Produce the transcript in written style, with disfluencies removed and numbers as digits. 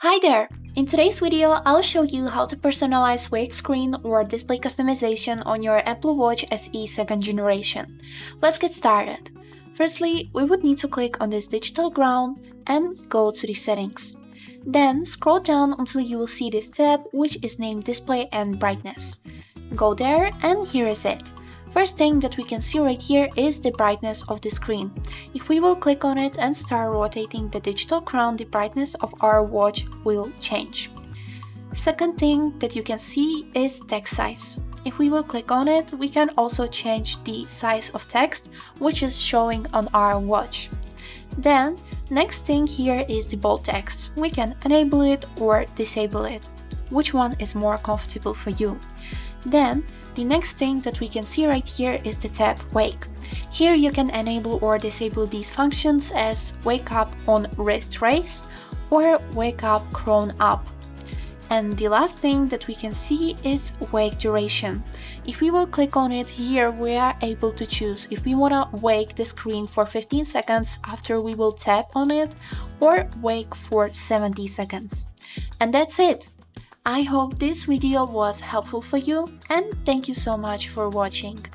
Hi there! In today's video, I'll show you how to personalize wake screen or display customization on your Apple Watch SE 2nd generation. Let's get started. Firstly, we would need to click on this digital ground and go to the settings. Then scroll down until you will see this tab which is named Display and Brightness. Go there and here is it. First thing that we can see right here is the brightness of the screen. If we will click on it and start rotating the digital crown, the brightness of our watch will change. Second thing that you can see is text size. If we will click on it, we can also change the size of text which is showing on our watch. Then, next thing here is the bold text. We can enable it or disable it. Which one is more comfortable for you? Then, the next thing that we can see right here is the tab Wake. Here you can enable or disable these functions as Wake Up on Wrist Raise or Wake Up Crown Up. And the last thing that we can see is Wake Duration. If we will click on it here, we are able to choose if we want to wake the screen for 15 seconds after we will tap on it or wake for 70 seconds. And that's it! I hope this video was helpful for you and thank you so much for watching.